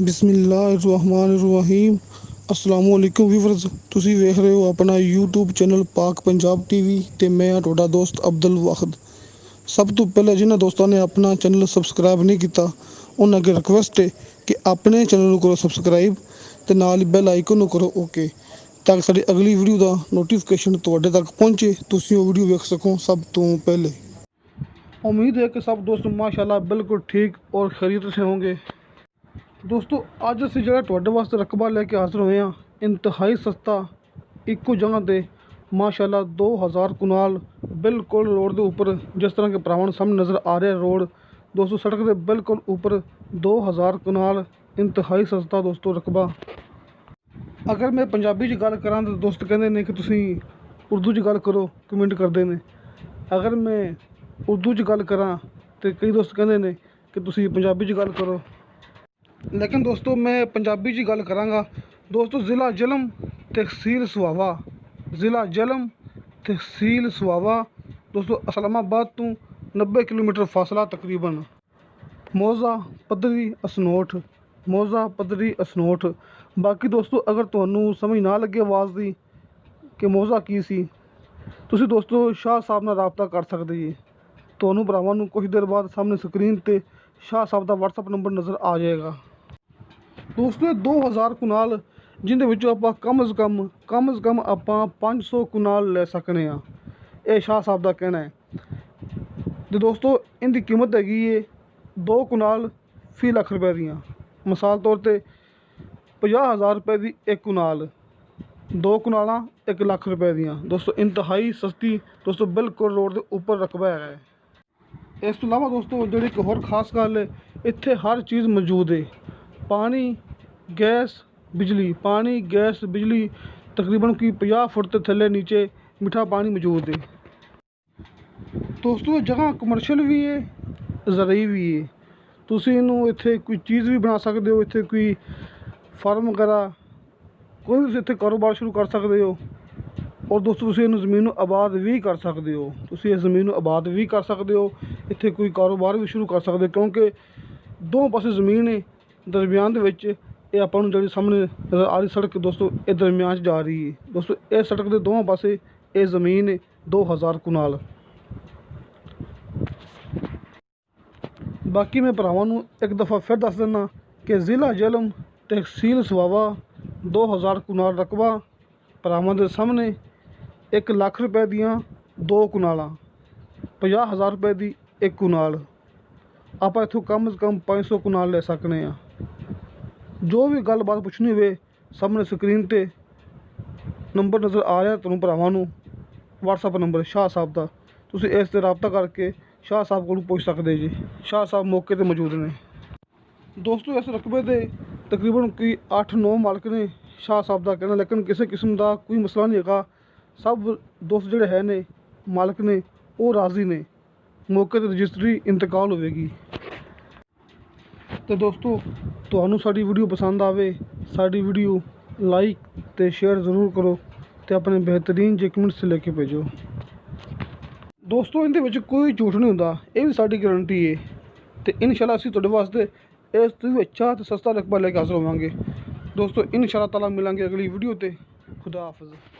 बिस्मिल्लाहिर्रहमानिर्रहीम। अस्सलामुअलैकुम व्यूअर्स, ਤੁਸੀਂ ਵੇਖ ਰਹੇ ਹੋ ਆਪਣਾ YouTube ਚੈਨਲ ਪਾਕ ਪੰਜਾਬ ਟੀਵੀ ਤੇ ਮੈਂ ਹਾਂ ਤੁਹਾਡਾ ਦੋਸਤ ਅਬਦੁਲ ਵਾਹਿਦ। ਸਭ ਤੋਂ ਪਹਿਲਾਂ ਜਿਨ੍ਹਾਂ ਦੋਸਤਾਂ ਨੇ ਆਪਣਾ ਚੈਨਲ ਸਬਸਕ੍ਰਾਈਬ ਨਹੀਂ ਕੀਤਾ ਉਹਨਾਂ ਅੱਗੇ ਰਿਕੁਐਸਟ ਹੈ ਕਿ ਆਪਣੇ ਚੈਨਲ ਨੂੰ ਕਰੋ ਸਬਸਕ੍ਰਾਈਬ ਤੇ ਨਾਲ ਹੀ ਬੈਲ ਆਈਕਨ ਨੂੰ ਕਰੋ ਓਕੇ, ਤਾਂ ਕਿ ਸਾਡੀ ਅਗਲੀ ਵੀਡੀਓ ਦਾ ਨੋਟੀਫਿਕੇਸ਼ਨ ਤੁਹਾਡੇ ਤੱਕ ਪਹੁੰਚੇ, ਤੁਸੀਂ ਉਹ ਵੀਡੀਓ ਵੇਖ ਸਕੋ ਸਭ ਤੋਂ ਪਹਿਲੇ। उम्मीद है कि सब दोस्त माशाल्लाह बिल्कुल ठीक और खैरियत से होंगे। दोस्तों अज असीं जिहड़ा तुहाडे वास्ते रकबा लैके हाज़र होए हां, इंतहाई सस्ता इक्को जगह ते माशाल्लाह 2000 कुनाल बिल्कुल रोड के उपर, जिस तरह के भरावां नूं सामने नज़र आ रहा रोड दोस्तों, सड़क के बिल्कुल उपर 2000 कुनाल इंतहाई सस्ता दोस्तों रकबा। अगर मैं पंजाबी च गल करां तो दोस्त कहंदे ने कि तुसीं उर्दू च गल करो, कमेंट करदे ने। अगर मैं उर्दू च गल करां तो कई दोस्त कहते हैं कि तुसीं पंजाबी च गल करो, लेकिन दोस्तों मैं पंजाबी च गल करांगा। दोस्तों ज़िला जलम तहसील सुहावा, ज़िला जलम तहसील सुहावा दोस्तों, इस्लामाबाद तो 90 किलोमीटर फासला तकरीबन। मौज़ा पद्धरी असनोठ, मौज़ा पद्धरी असनोठ। बाकी दोस्तों अगर तुहानूं समझ ना लगे आवाज़ की कि मौज़ा की सी, तुसीं दोस्तों शाह साहब नाल राबता कर सकदे जी। ਤੁਹਾਨੂੰ ਭਰਾਵਾਂ ਨੂੰ कुछ देर बाद सामने स्क्रीन ਤੇ शाह साहब ਦਾ WhatsApp ਨੰਬਰ ਨਜ਼ਰ ਆ ਜਾਏਗਾ। ਦੋਸਤੋ 2000 ਕੁਨਾਲ ਜਿੰਦੇ ਵਿੱਚੋਂ ਆਪਾਂ ਕਮ ਸੇ ਕਮ ਆਪਾਂ 500 ਕੁਨਾਲ ਲੈ ਸਕਨੇ ਆ, ਇਹ शाह साहब ਦਾ ਕਹਿਣਾ ਹੈ। ਤੇ ਦੋਸਤੋ ਇਹਦੀ ਕੀਮਤ ਹੈਗੀ ਏ 2 ਕੁਨਾਲ ਫੀ ਲੱਖ ਰੁਪਏ ਦੀਆਂ। ਮਿਸਾਲ ਤੌਰ ਤੇ 50000 ਰੁਪਏ ਦੀ ਇੱਕ ਕੁਨਾਲ, 2 ਕੁਨਾਲਾਂ 1 ਲੱਖ ਰੁਪਏ ਦੀਆਂ। ਦੋਸਤੋ ਇੰਤਹਾਈ ਸਸਤੀ ਦੋਸਤੋ, ਬਿਲਕੁਲ ਰੋਡ ਦੇ ਉੱਪਰ ਰਕਬਾ ਹੈ। ਇਸ ਤੋਂ ਇਲਾਵਾ ਦੋਸਤੋ ਜਿਹੜੀ ਇੱਕ ਹੋਰ ਖਾਸ ਗੱਲ ਹੈ, ਇੱਥੇ ਹਰ ਚੀਜ਼ ਮੌਜੂਦ ਹੈ। ਪਾਣੀ ਗੈਸ ਬਿਜਲੀ, ਪਾਣੀ ਗੈਸ ਬਿਜਲੀ ਤਕਰੀਬਨ ਕੋਈ 50 ਫੁੱਟ ਤੋਂ ਥੱਲੇ ਨੀਚੇ ਮਿੱਠਾ ਪਾਣੀ ਮੌਜੂਦ ਹੈ। ਦੋਸਤੋ ਜਗ੍ਹਾ ਕਮਰਸ਼ਲ ਵੀ ਹੈ, ਜ਼ਰعی ਵੀ ਹੈ। ਤੁਸੀਂ ਇਹਨੂੰ ਇੱਥੇ ਕੋਈ ਚੀਜ਼ ਵੀ ਬਣਾ ਸਕਦੇ ਹੋ, ਇੱਥੇ ਕੋਈ ਫਾਰਮ ਵਗੈਰਾ ਕੋਈ ਵੀ ਤੁਸੀਂ ਇੱਥੇ ਕਾਰੋਬਾਰ ਸ਼ੁਰੂ ਕਰ ਸਕਦੇ ਹੋ। और दोस्तों तुसीं इस ज़मीन नूं आबाद भी कर सकते हो, तुसीं इस ज़मीन नूं आबाद भी कर सकते हो, इत्थे कोई कारोबार भी शुरू कर सकते हो, क्योंकि दो पासे ज़मीन है। दरम्यान दे विच ये आपां नूं जिहड़ी सामने नज़र आ रही सड़क दोस्तों, ये दरम्यान च जा रही है दोस्तों। इस सड़क के दोवां पासे ये ज़मीन है 2000 कुनाल। बाकी मैं भरावां नूं एक दफ़ा फिर दस दिना कि ज़िला जलम तहसील सुहावा 2000 कुनाल रकबा, भरावां दे सामने 1 ਲੱਖ ਰੁਪਏ ਦੀਆਂ 2 ਕੁਨਾਲਾਂ, 50000 ਰੁਪਏ ਦੀ 1 ਕੁਨਾਲ। ਆਪਾਂ ਇੱਥੋਂ ਕਮ ਸੇ ਕਮ 500 ਕੁਨਾਲ ਲੈ ਸਕਨੇ ਆ। ਜੋ ਵੀ ਗੱਲਬਾਤ ਪੁੱਛਣੀ ਹੋਵੇ ਸਾਹਮਣੇ ਸਕਰੀਨ ਤੇ ਨੰਬਰ ਨਜ਼ਰ ਆ ਰਿਹਾ ਤੁਹਾਨੂੰ ਭਰਾਵਾਂ ਨੂੰ, WhatsApp ਨੰਬਰ शाह साहब ਦਾ, ਤੁਸੀਂ ਇਸ ਤੇ ਰਾਬਤਾ ਕਰਕੇ शाह साहब ਕੋਲੋਂ ਪੁੱਛ ਸਕਦੇ ਜੀ। शाह साहब ਮੌਕੇ ਤੇ ਮੌਜੂਦ ਨੇ। ਦੋਸਤੋ ਇਸ ਰਕਬੇ ਦੇ ਤਕਰੀਬਨ ਕੋਈ 8-9 ਮਾਲਕ ਨੇ शाह साहब ਦਾ ਕਹਿਣਾ, ਲੇਕਿਨ ਕਿਸੇ ਕਿਸਮ ਦਾ ਕੋਈ ਮਸਲਾ ਨਹੀਂ ਹੈਗਾ। सब दोस्त ਜਿਹੜੇ ਹੈ ਨੇ ਮਾਲਕ ਨੇ ਉਹ ਰਾਜ਼ੀ ਨੇ, ਮੌਕੇ ਤੇ ਰਜਿਸਟਰੀ ਇੰਤਕਾਲ ਹੋਵੇਗੀ। ਤੇ ਦੋਸਤੋ ਤੁਹਾਨੂੰ ਸਾਡੀ ਵੀਡੀਓ ਪਸੰਦ ਆਵੇ, ਸਾਡੀ ਵੀਡੀਓ ਲਾਈਕ ਤੇ ਸ਼ੇਅਰ ਜ਼ਰੂਰ ਕਰੋ ਤੇ ਆਪਣੇ ਬਿਹਤਰੀਨ ਜੇ ਕਮੈਂਟਸ ਲੈ ਕੇ ਭੇਜੋ। ਦੋਸਤੋ ਇਹਦੇ ਵਿੱਚ ਕੋਈ ਝੂਠ ਨਹੀਂ ਹੁੰਦਾ, ਇਹ ਵੀ ਸਾਡੀ ਗਰੰਟੀ ਹੈ। ਤੇ ਇਨਸ਼ਾਅੱਲਾ ਅਸੀਂ ਤੁਹਾਡੇ ਵਾਸਤੇ ਇਸ ਤੋਂ ਵੀ ਅੱਛਾ ਤੇ ਸਸਤਾ ਰਕਬਾ ਲੈ ਕੇ ਹਾਜ਼ਰ ਹੋਵਾਂਗੇ। ਦੋਸਤੋ ਇਨਸ਼ਾਅੱਲਾ ਤਾਲਾ ਮਿਲਾਂਗੇ ਅਗਲੀ ਵੀਡੀਓ ਤੇ। खुदा हाफिज़।